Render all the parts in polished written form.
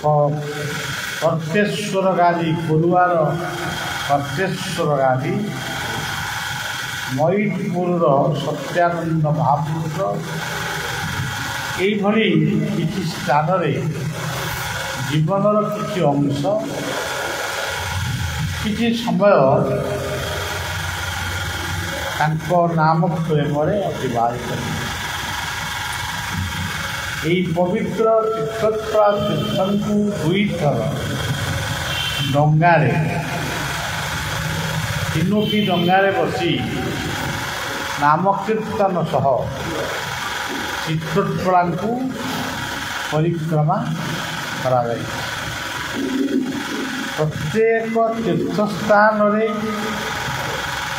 कर्तेश्वर गादी कुरुआर कर्तेश्वर गादी मयीपुर सत्यानंद महापुरुष यही किसी स्थान जीवनर किसी अंश किसी समय नाम प्रेम अतिबाहित यही पवित्र तीर्थत्रा तीर्थन को दुई थर डंगारे तीनोटी डंगारे बसी नाम कीर्तन सह तीर्थत्रा को परिक्रमा करा प्रत्येक तीर्थस्थान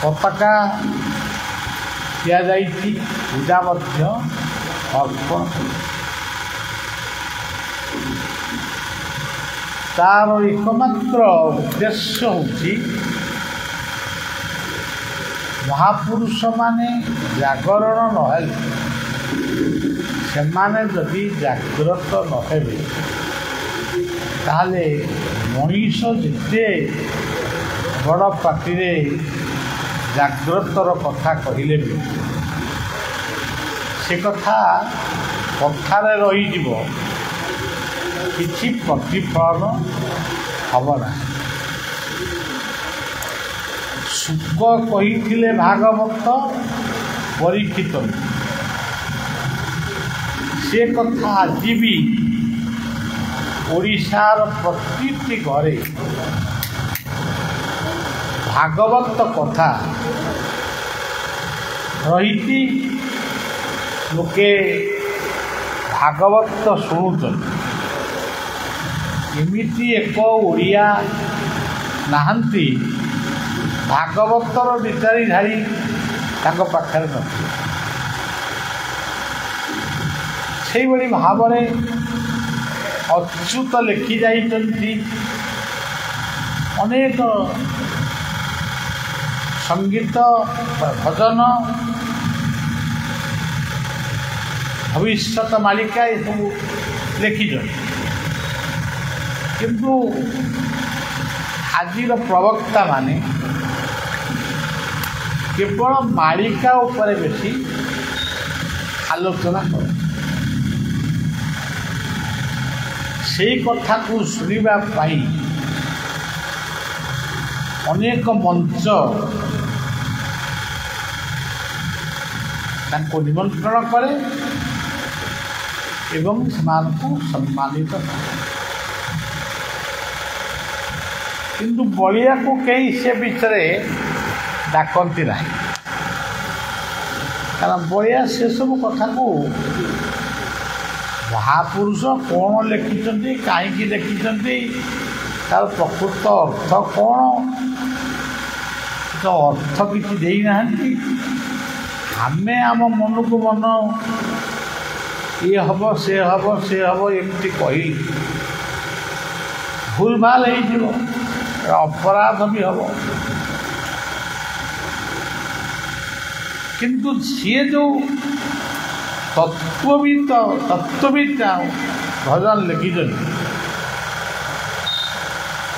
पताका दि पूजा अर्पण तार एकमात्र उद्देश्य होची महापुरुष माने जागरण नहेले सेमाने जदि जागृत नहेबे ताहले मनीष जिते बड़ पार्टी जागृतर कथा कहले भी से कथा कथारे रही किसी प्रतिफलन हम ना सुख कही भागवत परीक्षित से कथा आज भी ओडिशार प्रति घरे भागवत कथा रही लोके भागवत शुणुन एमती एक ओडिया नहांती भागवतर विचारी धारी पाखरे नई भाव अच्युत लिखि जाइछन्ति अनेक संगीत भजन भविष्यत मालिका ये सब लिखिछन् किंतु आजिर प्रवक्ता माने केवल मालिका उपरे बेसी आलोचना कर से कथा को सुनिबा पाई अनेक मंच तांको निमंत्रण करे एवं को सम्मानित किंतु बलिया को कहीं से बिचरे डाकती ना कारण बलिया से सब कथा को महापुरुष कौन लिखिं कहीं लिखिं तार प्रकृत अर्थ कौन तो अर्थ किसी देना आमे आम मन को मन ये हम से एमती कही भूल भाल हो अपराध भी हम किंतु सी जो तत्वविद भजन लिखिं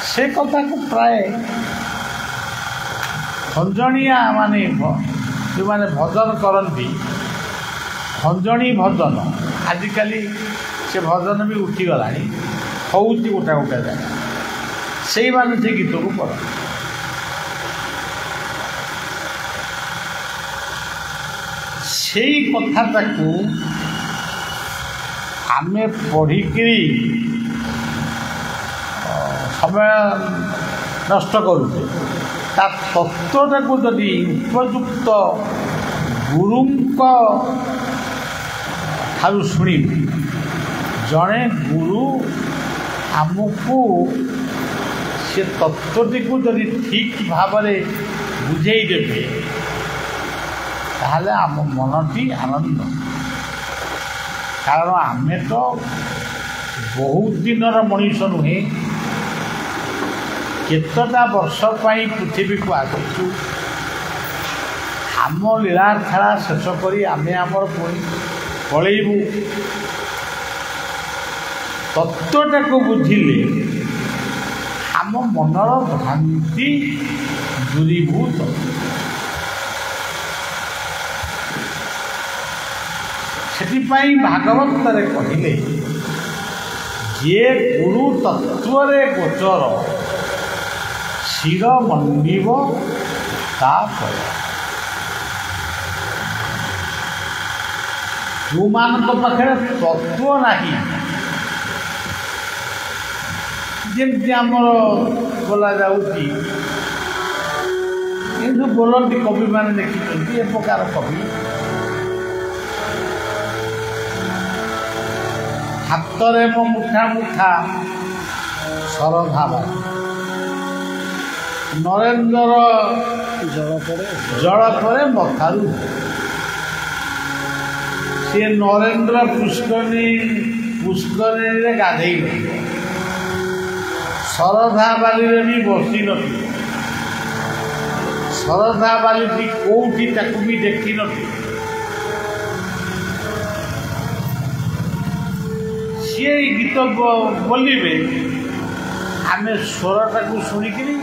से कथा को प्राय भंजनिया माने जो माने भजन करती भंजनी भजन आजिकल से भजन भी उठीगला हूँ गोटा गोटा जगह से माने से गीत को पढ़ से कथा को आमे पढ़िकी समय नष्ट करुचे ता तत्वटा को जदि उपयुक्त गुरु ठारू शुणी जड़े गुरु आमको से तत्वटी को जदि ठीक भाव बुझेदेवे ताहले आम मनटी आनंद कारण आमे तो बहुत दिनर मनीष नुहे केतटा वर्ष पाई पृथ्वी को आसुचु आम लीला खेला शेष करी आमे आमर पुणी पलैबू ତତ୍ତ୍ୱଟାକୁ ବୁଝିଲେ ଆମ ମନର ଭ୍ରାନ୍ତି ଦୂରୀଭୂତ। ସେଥିପାଇଁ ଭାଗବତରେ କହିଲେ ଯେ ଗୁରୁ ତତ୍ତ୍ୱରେ ଗୋଚର ଶିର ମଣ୍ଡିବ ତାପରେ। ଯେଉଁମାନଙ୍କ ପାଖରେ ତତ୍ତ୍ୱ ନାହିଁ, ଯେମିତି ଆମର ବୋଲାଯାଉଛି, କିନ୍ତୁ ବୋଲନ୍ତି କବିମାନେ ଦେଖିଛନ୍ତି ଏ ପ୍ରକାର କବି। ହାତରେ ମୋ ମୁଠା ମୁଠା ଶରଧା ବାଲି, ନରେନ୍ଦ୍ର ଜଳ ପରେ ମଥାରୁ। ସେ ନରେନ୍ଦ୍ର ପୁଷ୍କରିଣୀରେ ଗାଧେଇଲେ, ଶରଧା ବାଲିରେ ବି ବସି ନଥିଲେ, ଶରଧା ବାଲିଟି କୋଉଠି ତାକୁ ବି ଦେଖିନଥିଲେ। ସିଏ ଗୀତ ବୋଲିବେ, ଆମେ ସ୍ୱରଟାକୁ ଶୁଣିକିରି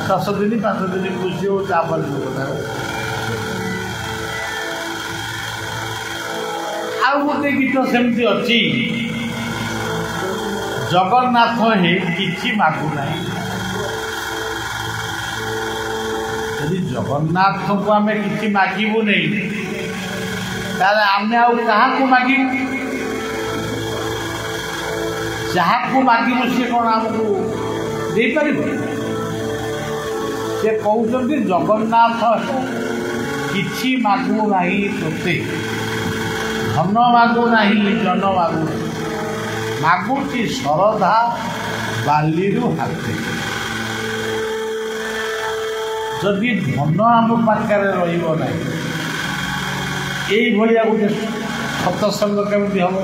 10 ଦିନ 5 ଦିନ ଖୁସି ହଉ, ତାପରେ କଥା। ଆଉ ଗୋଟେ ଗୀତ ସେମିତି ଅଛି, ଜଗନ୍ନାଥ ହେ କିଛି ମାଗୁନାହିଁ। ଯଦି ଜଗନ୍ନାଥଙ୍କୁ ଆମେ କିଛି ମାଗିବୁ ନାହିଁ, ତାହେଲେ ଆମେ ଆଉ କାହାକୁ ମାଗିବୁ? ଯାହାକୁ ମାଗିବୁ ସିଏ କ'ଣ ଆମକୁ ଦେଇପାରିବ? ସେ କହୁଛନ୍ତି ଜଗନ୍ନାଥ କିଛି ମାଗୁନାହିଁ ତୋତେ, ଧନ ମାଗୁନାହିଁ ଜନ ମାଗୁନାହିଁ, ମାଗୁଛି ଶରଧା ବାଲିରୁ ହାତେ। ଯଦି ଧନ ଆମ ପାଖରେ ରହିବ ନାହିଁ, ଏଇଭଳିଆ ଗୋଟେ ସତ୍ସଙ୍ଗ କେମିତି ହେବ?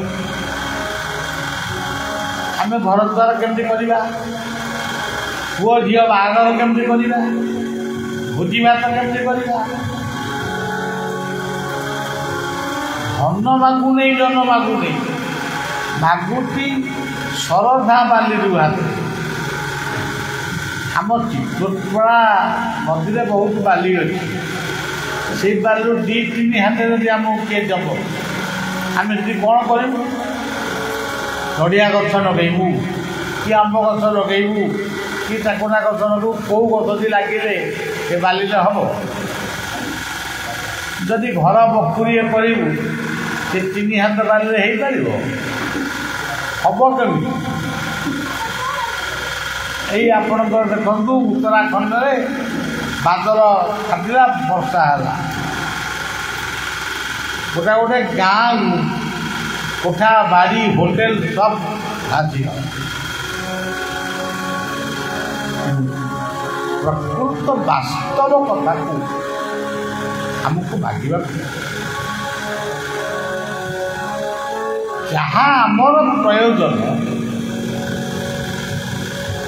ଆମେ ଘର ଦ୍ୱାର କେମିତି କରିବା? ପୁଅ ଝିଅ ବାହାଘର କେମିତି କରିବା? ଭୋଜି ଭାତ କେମିତି କରିବା? ଧନ ମାଗୁନେଇ ଜନ ମାଗୁନେଇ, ମାଗୁଛି ଶରଧା ବାଲିରୁ ହାତେ। ଆମ ଚିତ୍ରକଳା ନଦୀରେ ବହୁତ ବାଲି ଅଛି, ସେଇ ବାଲିରୁ 2-3 ହାତ ଯଦି ଆମକୁ କିଏ ଦେବ, ଆମେ ଯଦି କ'ଣ କରିବୁ? ନଡ଼ିଆ ଗଛ ଲଗେଇବୁ କି ଆମ୍ବ ଗଛ ଲଗେଇବୁ କି ଟାକୁନା ଗଛ ଲଗେଇବୁ, କେଉଁ ଗଛଟି ଲାଗିଲେ ସେ ବାଲିରେ ହେବ? ଯଦି ଘର ବଖୁରିଏ କରିବୁ, ସେ 3 ହାତ ବାଲିରେ ହେଇପାରିବ? ହେବ କେମିତି? ଏଇ ଆପଣଙ୍କର ଦେଖନ୍ତୁ, ଉତ୍ତରାଖଣ୍ଡରେ ବାଦଲ ଫାଟିଲା, ବର୍ଷା ହେଲା, ଗୋଟେ ଗାଁରୁ କୋଠା ବାଡ଼ି ହୋଟେଲ ସବ ଭାସିଗଲା। ପ୍ରକୃତ ବାସ୍ତବ କଥାକୁ ଆମକୁ ମାଗିବାକୁ, ଯାହା ଆମର ପ୍ରୟୋଜନ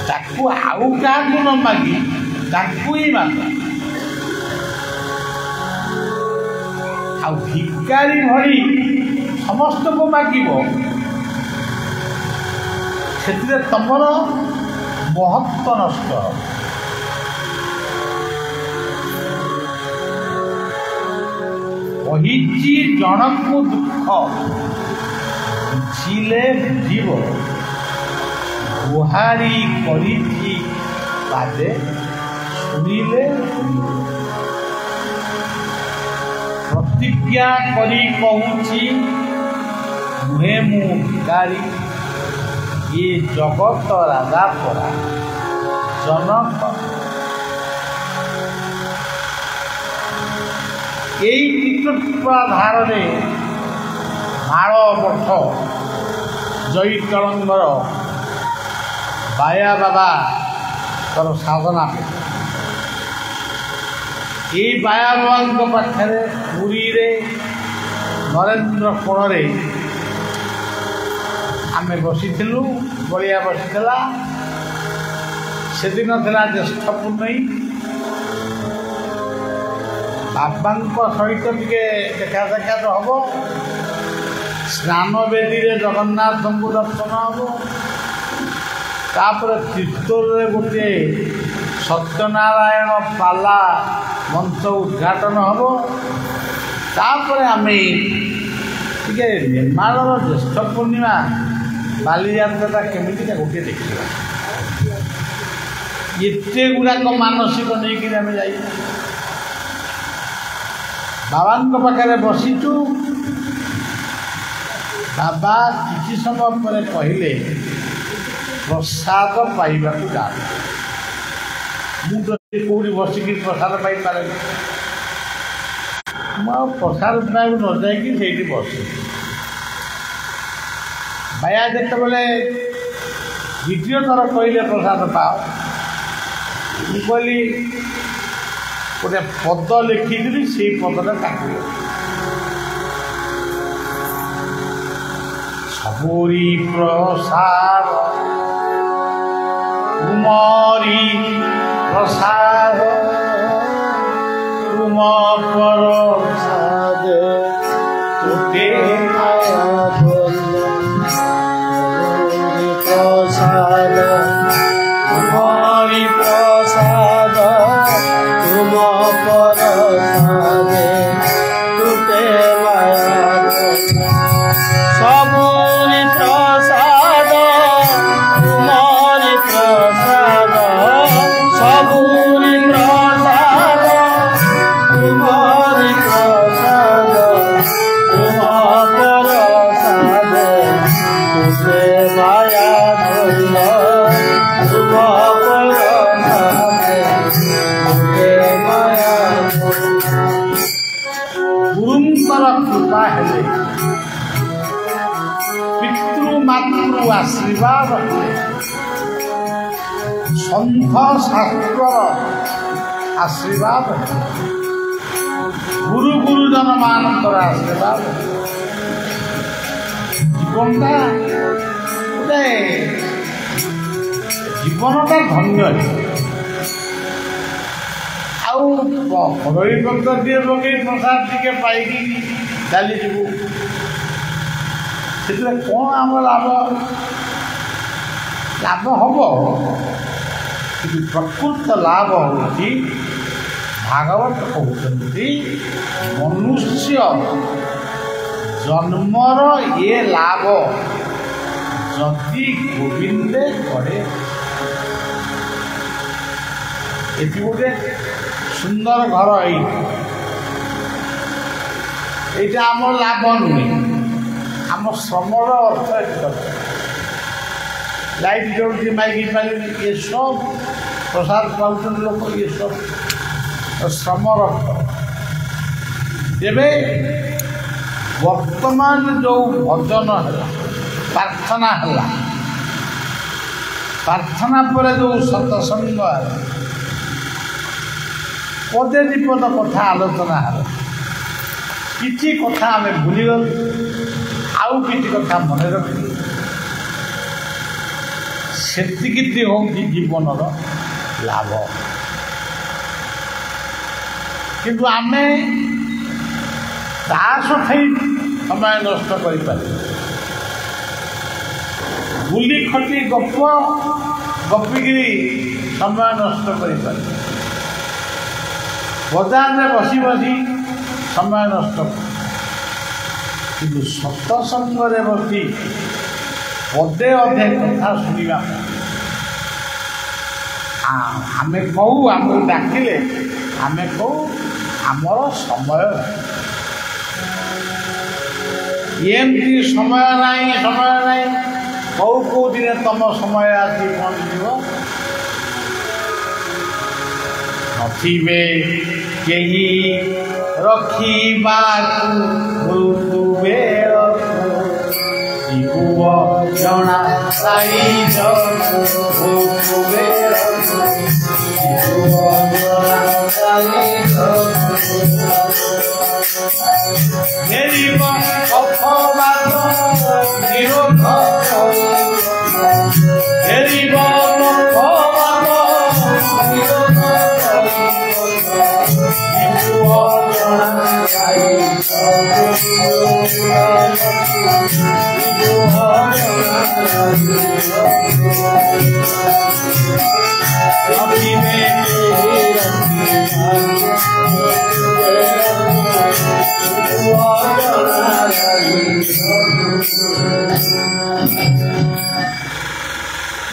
ତାକୁ ଆଉ କାହାକୁ ନ ମାଗି ତାକୁ ହିଁ ମାଗ। ଆଉ ଭିକାରୀ ଭଳି ସମସ୍ତଙ୍କୁ ମାଗିବ, ସେଥିରେ ତମର ମହତ୍ଵ ନଷ୍ଟ। କହିଛି ଜଣକୁ ଦୁଃଖ ବୁଝିଲେ ବୁଝିବ, ଗୁହାରି କରିଛି ପାଦେ ଶୁଣିଲେ ଶୁଣିବ। ପ୍ରତିଜ୍ଞା କରି କହୁଛି ନୁହେଁ ମୁଁ ଭିକାରୀ, ଏ ଜଗତ ରାଜା ପରା ଜନକ। এই ଚିତ୍ରକଳା ଧାରରେ ମାଳ ମଠ ଜୟୀତଳଙ୍କର ବାୟା ବାବାର ସାଧନା। ଏଇ ବାୟା ବାବାଙ୍କ ପାଖରେ ପୁରୀରେ ନରେନ୍ଦ୍ର କୋଣରେ ଆମେ ବସିଥିଲୁ, ବଳିଆ ବସିଥିଲା। ସେଦିନ ଥିଲା ଜ୍ୟେଷ୍ଠ ପୂର୍ଣ୍ଣମୀ। ବାବାଙ୍କ ସହିତ ଟିକେ ଦେଖା ସାକ୍ଷାତ ହେବ, स्नान बेदी जगन्नाथ को दर्शन हम तापर तीर्थर गोटे सत्यनारायण पाला मंच उद्घाटन हम तापर आम टे निर्माण ज्येष्ठ पूर्णिमा बालीजात्रा केमी गोटे देखा एते गुड़ाक मानसिक नहीं आम जा बाबा पाखे बसीचु बाबा किसी समय पर कहले प्रसाद पाइबा जा मुझे बसिक प्रसाद पाई पारे प्रसाद पाइब न जाकि बस भाया जिते बड़े द्वितीय थर कहले प्रसाद पाओ कहली गोटे पद लिखिकी से पदटा काट सबरी प्रसाद कुमारी प्रसाद तुम प्रसाद तुटे प्रसाद कुमारी प्रसाद तुम प्रसाद तुटे सबरी प्रसाद कुमारी प्रसाद सबरी प्रसाद कुमारी प्रसाद तुम प्रसाद तुटे माया धन तुम प्रसाद तुटे माया गुरुंकर कृपा हेले पितृमातृ आशीर्वाद संघ शास्त्र आशीर्वाद गुरु गुरुजन मानकर आशीर्वाद जीवनटा गोटे जीवनटा धन्य आईपत्र टे पकई प्रसाद टे पाई चली जीवु से कौन आम लाभ लाभ हम कि प्रकृत लाभ होती भागवत कहते मनुष्य जन्मर ये लाभ जदि गोविंदे करे ये गोटे सुंदर घर ये आम लाभ नुहे आम श्रमर अर्थ लाइट जलुची माइक पारे ये सब प्रसाद पाँच लोग ये सब श्रमर तेरे वर्तमान जो भजन है प्रार्थना है प्रार्थना पर जो सत्संग है पदे विपद कथा आलोचना है किसी कथा आम भूलीगल आउ किसी कथा मन रखी सेतिकी हूँ जीवन लाभ किंतु आमे ताश खाई समय नष्ट कर बुली खटी गप गपिकी समय नष्ट कर बजार में बसी बसी समय नष्ट किंतु सत्संग बसी पदे अधे कथा शुणा आमे कहू आम डाकिले आमे कहू आमर समय एमती समय नहीं कहू कौ दिन तुम समय आसी पहुँच नथिबे केही रखिबाकु मृत्युवे जना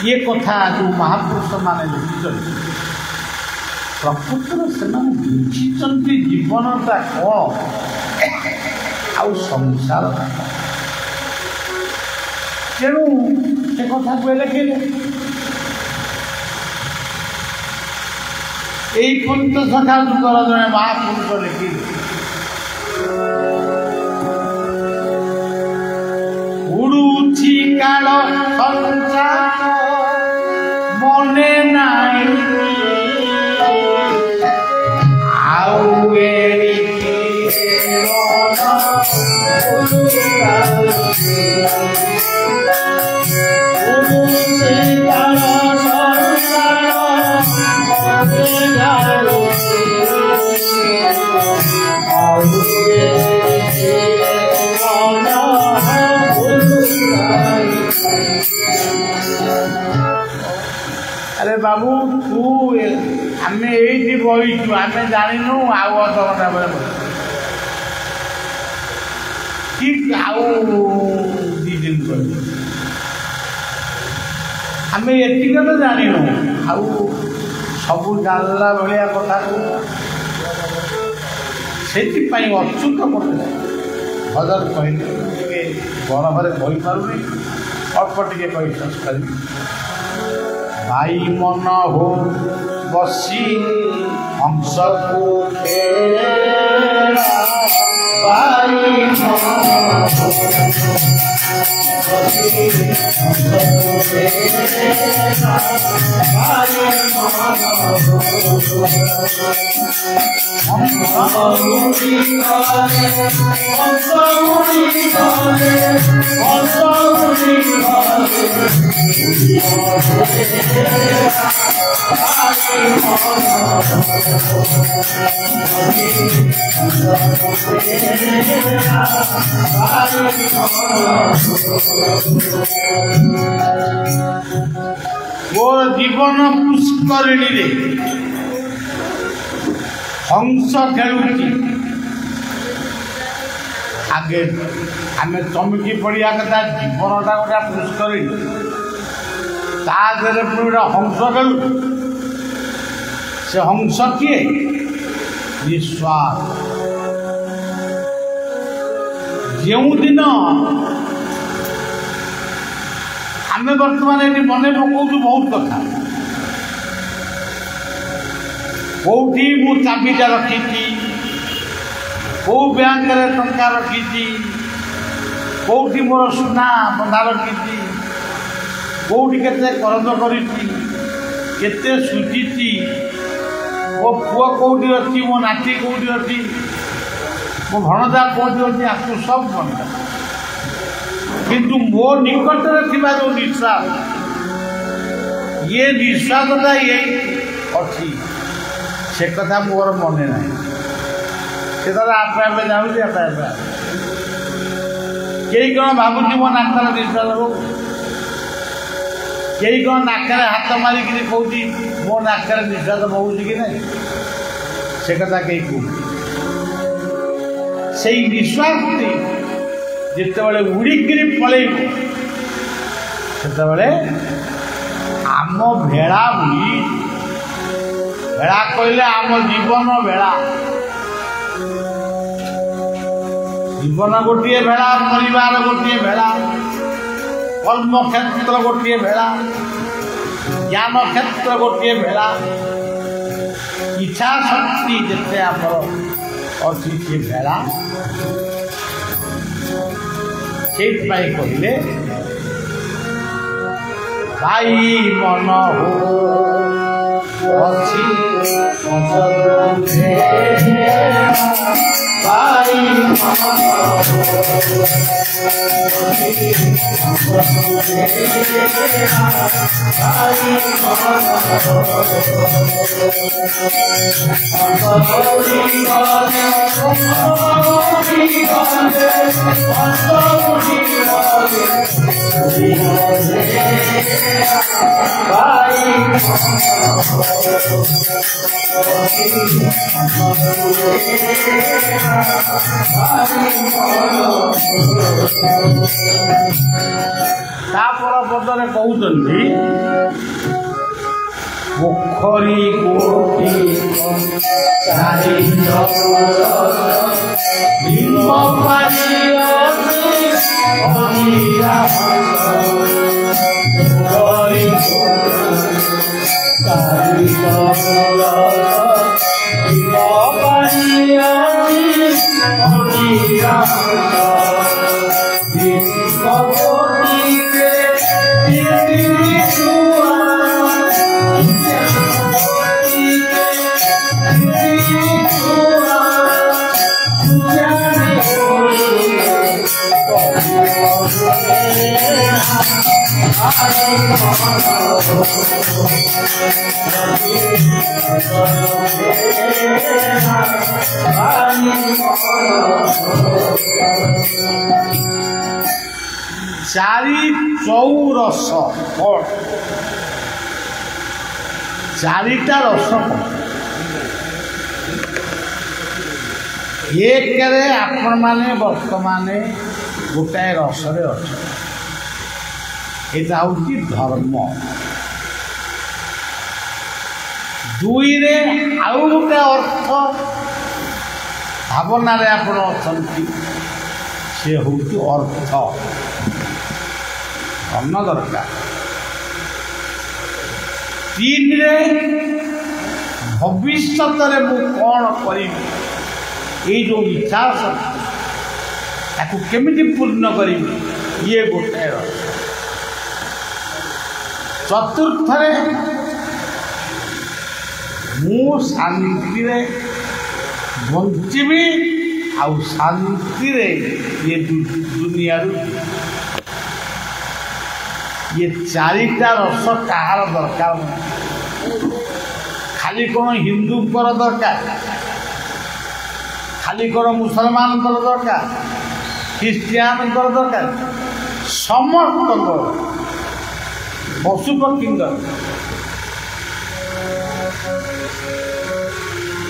ये कथा जो महापुरुष माने लिखिं प्रकृतर से बुझी जीवनटा कौन आउ संसार तेणु से कथा को लिखिले यही पंच सखा जुगर जड़े महापुरुष लिखिले उड़ुछि काल संसार मने नाई आउ अरे बाबू तू आम ये बहीचु आम जानू आउ अधघंटा बेले ठीक आउ दी दिन आम एतिक तो जानू आउ सब जानला भाया कथा से अच्युत करते भजन कहले गौरव कहीपारूनी अल्प टे कही शेष करी भाई मन हो बसी हंस को मोर जीवन पुष्करिणी रे हंस खेलुची आगे आम चमकी पड़िया कथा जीवनटा गोटे पुष्करिणी तादे पूरा हंस खेलु से हंस किए निस्वार्थ जो दिन आम बर्तमान ये मन पकाऊ बहुत कथा कौटी मु चाबिटा रखी कौ बैंक टंका रखी कौटी मोर सुना बंधा रखी कौटी केते करज करते सुझी मो पुआ कौटी अच्छी मो नाती कौटी अच्छी मो भणजा कौटी अच्छी आपको सब बनता किंतु मो निकट जो निश्वास ये निश्वासटा ये अच्छी से कथा मोर मन ना से आपे आपे जाऊँ आपे आपे कई कौन भावुँ मो नाकर निश्वास हो कई कौन नाकर हाथ मारिक कौन मो नाकर निश्वास बहुची कि नहीं से कथा कई कह से निश्वास जिते उड़िकी पलैब से आम भेड़ा उड़ी भेड़ा कहले आम जीवन भेड़ा जीवन गोटे भेड़ा परिवार गोटे भेड़ा कर्म क्षेत्र गोटे भेड़ा ज्ञान क्षेत्र गोटे भेड़ा इच्छा शक्ति जिते आमर अच्छी से भेड़ा से कहले भाई मन हो अच्छी ତାପର ପଦରେ କହୁଛନ୍ତି ପୋଖରୀ କୋଟି ଚାରି ଚଉରସ ଚାରିଟା ରସ ଏକରେ ଆପଣମାନେ ବର୍ତ୍ତମାନ ଗୋଟାଏ ରସରେ ଅଛନ୍ତି। ଏଇଟା ହେଉଛି ଧର୍ମ। ଦୁଇରେ ଆଉ ଗୋଟେ ଅର୍ଥ ଭାବନାରେ ଆପଣ ଅଛନ୍ତି, ସେ ହେଉଛି ଅର୍ଥ ଧନ ଦରକାର। ତିନିରେ ଭବିଷ୍ୟତରେ ମୁଁ କ'ଣ କରିବି, ଏଇ ଯେଉଁ ଇଚ୍ଛା ଶକ୍ତି ତାକୁ କେମିତି ପୂର୍ଣ୍ଣ କରିବି, ଇଏ ଗୋଟାଏ ରସ। ଚତୁର୍ଥରେ ମୁଁ ଶାନ୍ତିରେ ବଞ୍ଚିବି ଆଉ ଶାନ୍ତିରେ ଇଏ ଦୁନିଆରୁ ଇଏ ଚାରିଟା ରସ କାହାର ଦରକାର ନାହିଁ। ଖାଲି କ'ଣ ହିନ୍ଦୁଙ୍କର ଦରକାର, ଖାଲି କ'ଣ ମୁସଲମାନଙ୍କର ଦରକାର, ଖ୍ରୀଷ୍ଟିଆନଙ୍କର ଦରକାର, ସମସ୍ତଙ୍କର, ପଶୁପକ୍ଷୀଙ୍କର।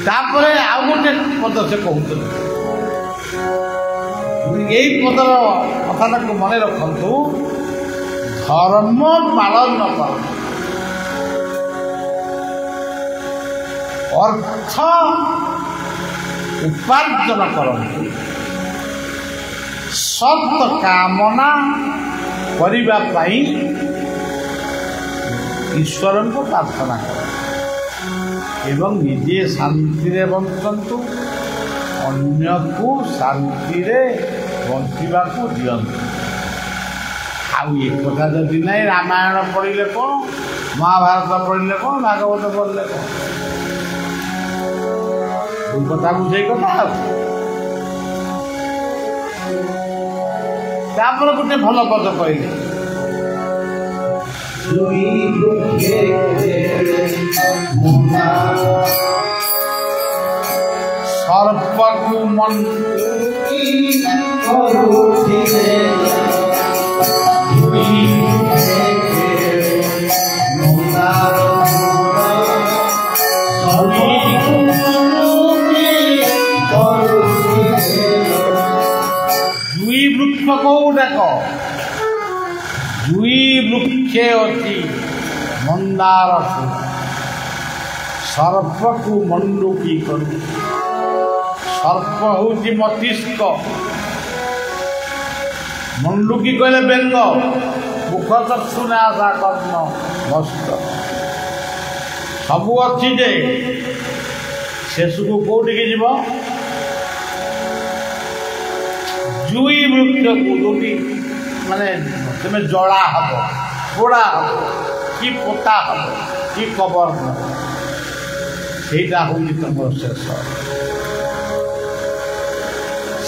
ତାପରେ ଆଉ ଗୋଟେ ପଦ ସେ କହୁଛନ୍ତି, ଏଇ ପଦର କଥାଟାକୁ ମନେ ରଖନ୍ତୁ, ଧର୍ମ ପାଳନ କର, ଅର୍ଥ ଉପାର୍ଜନ କରନ୍ତୁ, ସତ୍ କାମନା କରିବା ପାଇଁ ଈଶ୍ୱରଙ୍କୁ ପ୍ରାର୍ଥନା କର ଏବଂ ନିଜେ ଶାନ୍ତିରେ ବଞ୍ଚନ୍ତୁ, ଅନ୍ୟକୁ ଶାନ୍ତିରେ ବଞ୍ଚିବାକୁ ଦିଅନ୍ତୁ। ଆଉ ଏ କଥା ଯଦି ନାହିଁ, ରାମାୟଣ ପଢ଼ିଲେ କ'ଣ, ମହାଭାରତ ପଢ଼ିଲେ କ'ଣ, ଭାଗବତ ପଢ଼ିଲେ କ'ଣ, ଦୁଇ କଥା ବୁଝେଇ କଥା। ଆଉ ତାପରେ ଗୋଟେ ଭଲ ପଦ କହିଲେ, ସର୍ପକୁ ଦୁଇ ବୃକ୍ଷ କୋଉଟାକ, ଦୁଇ ବୃକ୍ଷେ ଅଛି ମନ୍ଦାର ଫୁଲ, ସର୍ପକୁ ମଣ୍ଡୁକି କରୁ। ସର୍ପ ହେଉଛି ମସ୍ତିଷ୍କ, ମଣ୍ଡୁକି କହିଲେ ବେଙ୍ଗ, ମୁଖ ଚକ୍ଷୁ ନାସା କର୍ଣ୍ଣ ମସ୍ତ ସବୁ ଅଛି ଯେ ଶେଷକୁ କୋଉଠିକି ଯିବ, ଜୁଇ ବୃକ୍ଷକୁ, ଯୋଉଠି ମାନେ ତମେ ଜଳା ହବ, ପୋଡ଼ା ହବ, କି ପୋତା ହବ, କି କବର ହବ, ସେଇଟା ହେଉଛି ତମର ଶେଷ।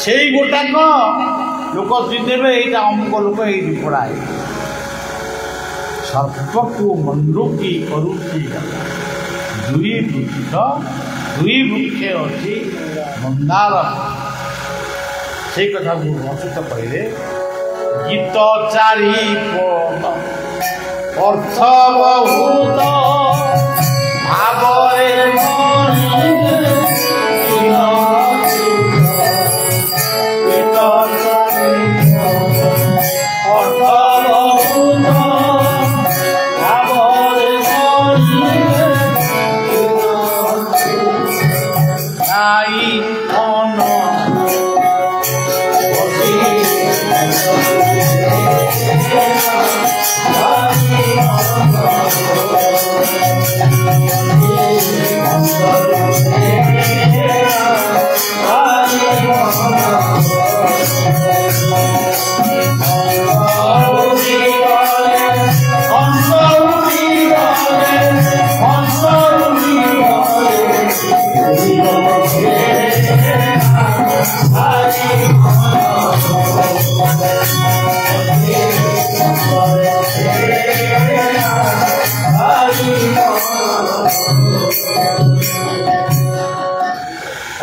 ସେଇ ଗୋଟାକ ଲୋକ ଚିହ୍ନିବେ ଏଇଟା ଅମୁକ ଲୋକ ଏଇଠି ପଢ଼ାଏ। ସର୍ପକୁ ମଣ୍ଡୁକି କରୁଛି ଦୁଇ ବୃକ୍ଷ ଅଛି ମନ୍ଦାର। ସେଇ କଥାକୁ ଅଚ୍ୟୁତ କହିଲେ ଗୀତ ଚାରିପଟ ଅର୍ଥ ବହୁତ ଭାବରେ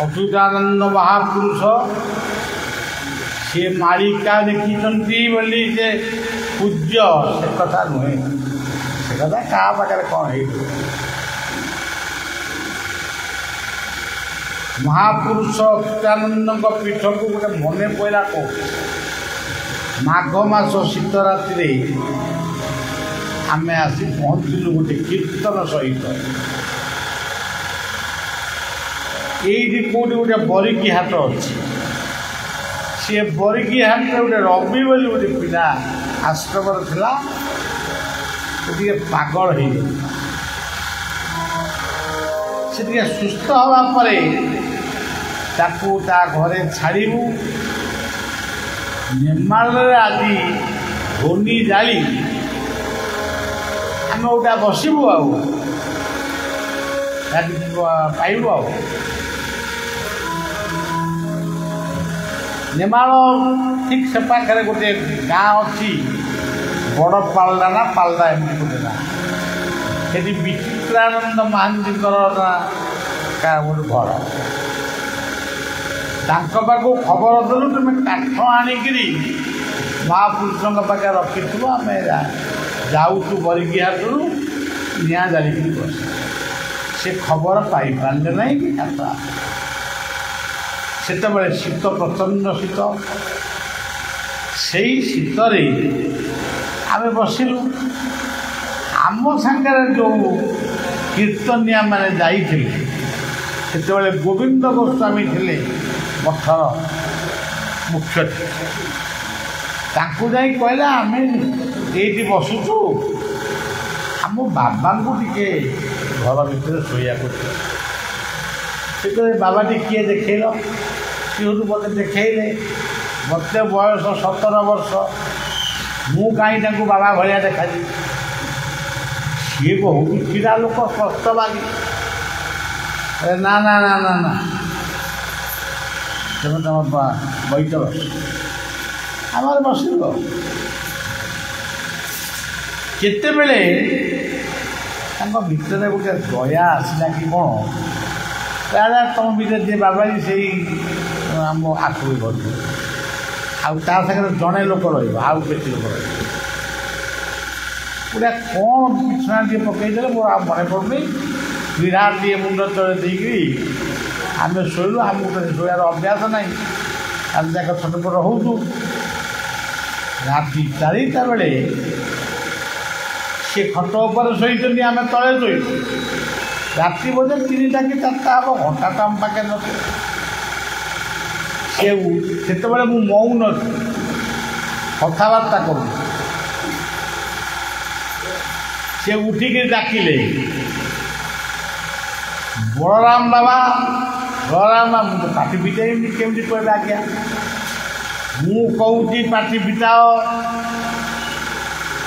ଅଚ୍ୟୁତାନନ୍ଦ ମହାପୁରୁଷ ସିଏ ମାଳିକା ଦେଖିଛନ୍ତି ବୋଲି ଯେ ପୂଜ୍ୟ ସେ କଥା ନୁହେଁ। ସେ କଥା କାହା ପାଖରେ କ'ଣ ହେଇଯିବ। ମହାପୁରୁଷ ଅଚ୍ୟୁତାନନ୍ଦଙ୍କ ପୀଠକୁ ଗୋଟେ ମନେ ପଡ଼ିଲା କହୁଛି। ମାଘ ମାସ ଶୀତ ରାତିରେ ଆମେ ଆସି ପହଞ୍ଚିଲୁ ଗୋଟେ କୀର୍ତ୍ତନ ସହିତ। ଏଇଠି କେଉଁଠି ଗୋଟେ ବରିକି ହାଟ ଅଛି। ସିଏ ବରିକି ହାଟରେ ଗୋଟେ ରବି ବୋଲି ଗୋଟେ ପିଲା ଆଶ୍ରମରେ ଥିଲା। ସେ ଟିକେ ପାଗଳ ହେଇଯାଇଥିଲା। ସେ ଟିକେ ସୁସ୍ଥ ହେବା ପରେ ତାକୁ ତା ଘରେ ଛାଡ଼ିବୁ। ନେମାଳରେ ଆଜି ଧୋନି ଜାଳି ଆମେ ଗୋଟା ବସିବୁ ଆଉ ପାଇବୁ ଆଉ। ନେମାଳ ଠିକ୍ ସେ ପାଖରେ ଗୋଟେ ଗାଁ ଅଛି ବଡ଼ ପାଲଡ଼ା ନା ପାଲଡ଼ା ଏମିତି ଗୋଟେ ଗାଁ। ସେଠି ବିଚିତ୍ରାନନ୍ଦ ମହାନ୍ତିଙ୍କର ଗୋଟେ ଘର। ତାଙ୍କ ପାଖକୁ ଖବର ଦେଲୁ ତୁମେ କାଠ ଆଣିକିରି ମହାପୁରୁଷଙ୍କ ପାଖରେ ରଖିଥିବ, ଆମେ ଯାଉଛୁ ବରିକି ହାଟରୁ ନିଆଁ ଜାଳିକିରି ବସି। ସେ ଖବର ପାଇପାରିଲେ ନାହିଁ କି କାଠ। ସେତେବେଳେ ଶୀତ, ପ୍ରଚଣ୍ଡ ଶୀତ। ସେଇ ଶୀତରେ ଆମେ ବସିଲୁ। ଆମ ସାଙ୍ଗରେ ଯେଉଁ କୀର୍ତ୍ତନିଆ ମାନେ ଯାଇଥିଲେ ସେତେବେଳେ ଗୋବିନ୍ଦ ଗୋସ୍ୱାମୀ ଥିଲେ ମଠର ମୁଖ୍ୟ। ତାଙ୍କୁ ଯାଇ କହିଲା ଆମେ ଏଇଠି ବସୁଛୁ, ଆମ ବାବାଙ୍କୁ ଟିକେ ଘର ଭିତରେ ଶୋଇବାକୁ। ସେତେବେଳେ ବାବାଟି କିଏ ଦେଖେଇଲ? ସିଏ ମୋତେ ଦେଖେଇଲେ। ମୋତେ ବୟସ 17 ବର୍ଷ। ମୁଁ କାହିଁ ତାଙ୍କୁ ବାବା ଭଳିଆ ଦେଖାଯିବି? ସିଏ ବହୁତ ପିଲା ଲୋକ ସ୍ପଷ୍ଟବାଦୀ। ନା ନା ନା ନା ନା ତେଣୁ ତମ ବୈଠ ଆମର ବସିବ। କେତେବେଳେ ତାଙ୍କ ଭିତରେ ଗୋଟେ ଦୟା ଆସିଲା କି କ'ଣ, ତାହେଲେ ତମ ଭିତରେ ଯିଏ ବାବାଜୀ ସେଇ ଆମ ଆଖୁ ଘରକୁ, ଆଉ ତା ସାଙ୍ଗରେ ଜଣେ ଲୋକ ରହିବ, ଆଉ କେତେ ଲୋକ ରହିବ। ପୁରା କ'ଣ ବିଛଣା ଟିକେ ପକାଇଦେଲେ ମୋର ଆଉ ମନେ ପଡ଼ୁନି। ବିରା ଟିକେ ମୁଣ୍ଡ ତଳେ ଦେଇକିରି ଆମେ ଶୋଇଲୁ। ଆମକୁ ତ ଶୋଇବାର ଅଭ୍ୟାସ ନାହିଁ, ଆମେ ଯାକ ଛୋଟପଟ ହେଉଛୁ। ରାତି 4ଟା ବେଳେ ସେ ଖଟ ଉପରେ ଶୋଇଛନ୍ତି, ଆମେ ତଳେ ଶୋଇଛୁ। ରାତି ବୋଧେ 3ଟା କି 4ଟା ହେବ, ଘଣ୍ଟା ତ ଆମ ପାଖରେ ନଥିଲା। ସେତେବେଳେ ମୁଁ ମୌନ କଥାବାର୍ତ୍ତା କରୁଛି। ସେ ଉଠିକି ଡାକିଲେ, ବଳରାମ ବାବା, ବଳରାମ ବାବା। ମୁଁ ତ ପାଟି ଫିଟାଇନି, କେମିତି କହିଲେ ଆଜ୍ଞା? ମୁଁ କହୁଛି ପାଟି ଫିଟାଅ,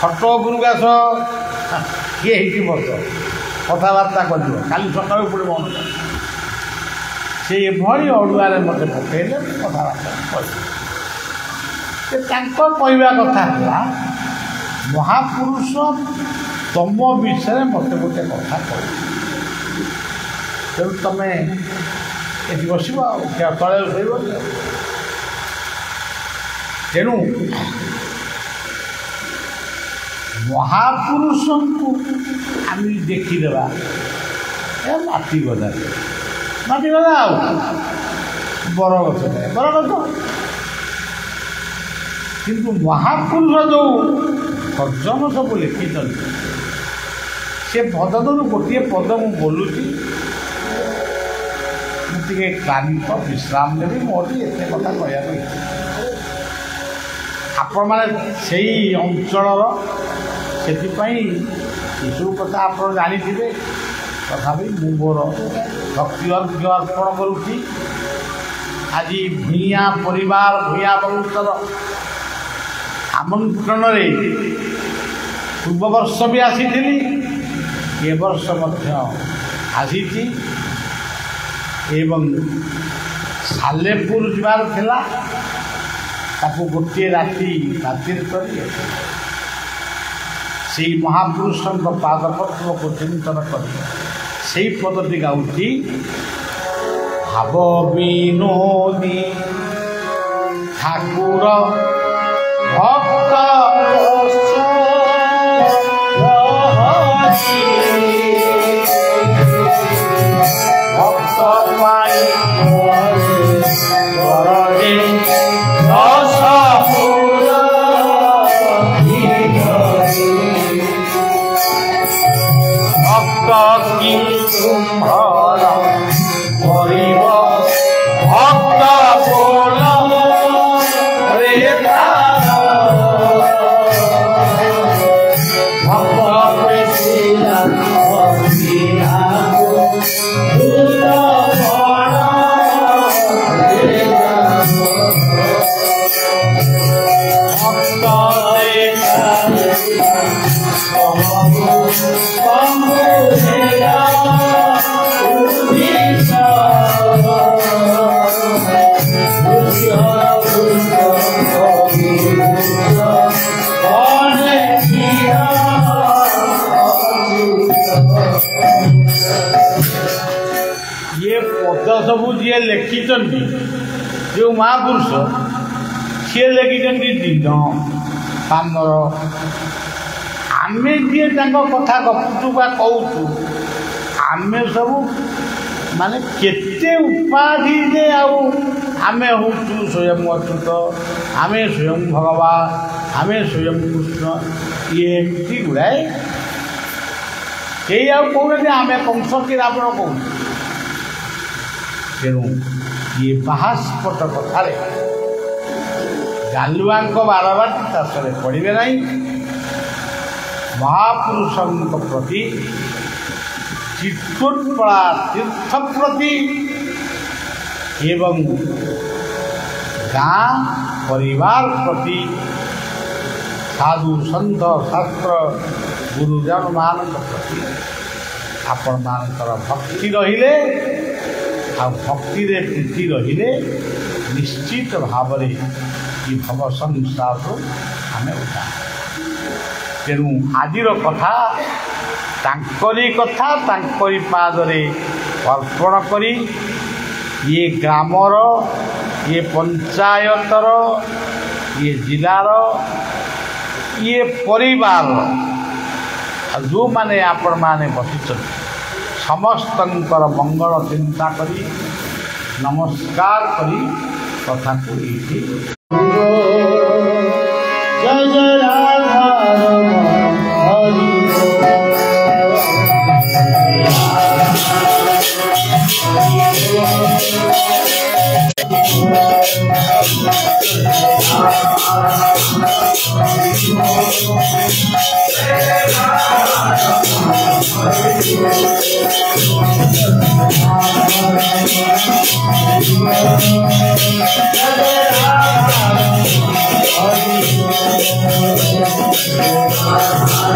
ଖଟ ଉପରକୁ ଆସ। କିଏ ହେଇଛି ବସ, କଥାବାର୍ତ୍ତା କରିବ, କାଲି ସକାଳୁ ପଡ଼ିବ। ସେ ସେ ଏଭଳି ଅଡ଼ୁଆରେ ମୋତେ ପକାଇଲେ କଥାବାର୍ତ୍ତା କହିଲେ। ତାଙ୍କ କହିବା କଥା ହେଲା ମହାପୁରୁଷ ତମ ବିଷୟରେ ମୋତେ ଗୋଟେ କଥା କହିବ, ତେଣୁ ତମେ ଏଠି ବସିବ ଆଉ ତଳେ ଶୋଇବ। ତେଣୁ ମହାପୁରୁଷଙ୍କୁ ଆମେ ଦେଖିଦେବା ଏ ମାଟି ଗଦା ଆଉ ବରଗଛ ବରଗଛ, କିନ୍ତୁ ମହାପୁରୁଷ ଯେଉଁ ଭଜନ ସବୁ ଲେଖିଛନ୍ତି ସେ ଭଜନରୁ ଗୋଟିଏ ପଦ ମୁଁ ବୋଲୁଛି, ମୁଁ ଟିକେ କ୍ଳାନ୍ତ ବିଶ୍ରାମ ନେବି, ମୋର ଏତେ କଥା କହିବାକୁ ଇଚ୍ଛା। ଆପଣମାନେ ସେଇ ଅଞ୍ଚଳର, ସେଥିପାଇଁ ଏସବୁ କଥା ଆପଣ ଜାଣିଥିବେ, ତଥାପି ମୁଁ ମୋର ଭକ୍ତି ଅର୍ଘ୍ୟ ଅର୍ପଣ କରୁଛି। ଆଜି ଭୂଇଁଆ ପରିବାର ଭୂଇଁଆ ବଂଶର ଆମନ୍ତ୍ରଣରେ ପୂର୍ବବର୍ଷ ବି ଆସିଥିଲି, ଏ ବର୍ଷ ମଧ୍ୟ ଆସିଛି ଏବଂ ସାଲେପୁର ଯିବାର ଥିଲା, ତାକୁ ଗୋଟିଏ ରାତି ବାତିଲ କରି ସେଇ ମହାପୁରୁଷଙ୍କ ପାଦପଦ୍ମକୁ ଚିନ୍ତନ କରି ସେଇ ପଦଟି ଗାଉଛି। ଭାବ ବିନୋଦୀ ଠାକୁର ଭକ୍ତ ସବୁ ଯିଏ ଲେଖିଛନ୍ତି, ଯେଉଁ ମହାପୁରୁଷ ସିଏ ଲେଖିଛନ୍ତି ଦିନ କାମର। ଆମେ ଯିଏ ତାଙ୍କ କଥା ଗପୁଛୁ ବା କହୁଛୁ, ଆମେ ସବୁ ମାନେ କେତେ ଉପାଧି ଯେ ଆଉ ଆମେ ହେଉଛୁ ସ୍ୱୟଂ ଅଚ୍ୟୁତ, ଆମେ ସ୍ୱୟଂ ଭଗବାନ, ଆମେ ସ୍ୱୟଂ କୃଷ୍ଣ, ଇଏ ଏମିତି ଗୁଡ଼ାଏ କେହି ଆଉ କହୁନାହାନ୍ତି ଆମେ କଂସ କି ରାବଣ କହୁଛୁ। ତେଣୁ ଇଏ ବାହାସ୍ପଟ କଥାରେ ଗାଲୁଆଙ୍କ ବାରବାଟୀ ଚାଷରେ ପଡ଼ିବେ ନାହିଁ। ମହାପୁରୁଷଙ୍କ ପ୍ରତି, ଚିତ୍ତୋତ୍ପଳା ତୀର୍ଥ ପ୍ରତି ଏବଂ ଗାଁ ପରିବାର ପ୍ରତି, ସାଧୁ ସନ୍ଥ ଶାସ୍ତ୍ର ଗୁରୁଜନମାନଙ୍କ ପ୍ରତି ଆପଣମାନଙ୍କର ଭକ୍ତି ରହିଲେ, ଆଉ ଭକ୍ତିରେ ପ୍ରୀତି ରହିଲେ ନିଶ୍ଚିତ ଭାବରେ ଏ ଭବ ସଂସାରରୁ ଆମେ ଉଦ୍ଧାର। ତେଣୁ ଆଜିର କଥା ତାଙ୍କରି କଥା, ତାଙ୍କରି ପାଦରେ ଅର୍ପଣ କରି ଇଏ ଗ୍ରାମର, ଇଏ ପଞ୍ଚାୟତର, ଇଏ ଜିଲ୍ଲାର, ଇଏ ପରିବାରର ଆଉ ଯେଉଁମାନେ ଆପଣମାନେ ବସିଛନ୍ତି ସମସ୍ତଙ୍କର ମଙ୍ଗଳ ଚିନ୍ତା କରି ନମସ୍କାର କରି କଥାକୁ ଏଇଠି ଜୟ ଜୟ ରାଧା ହରି Hare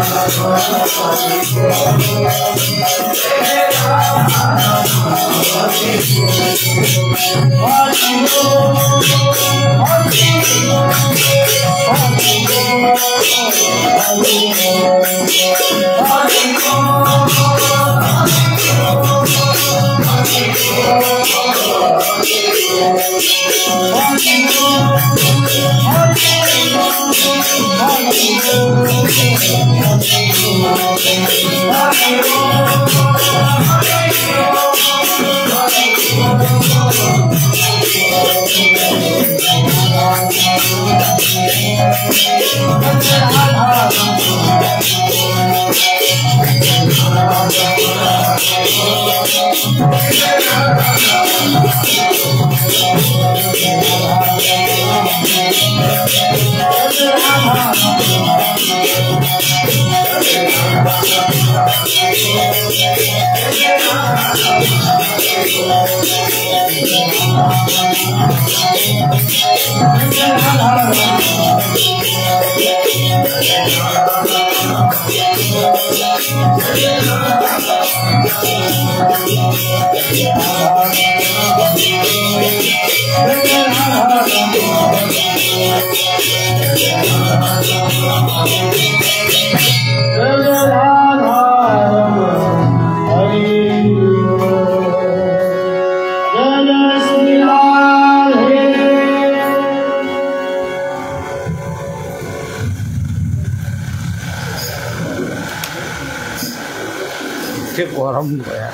गरम गया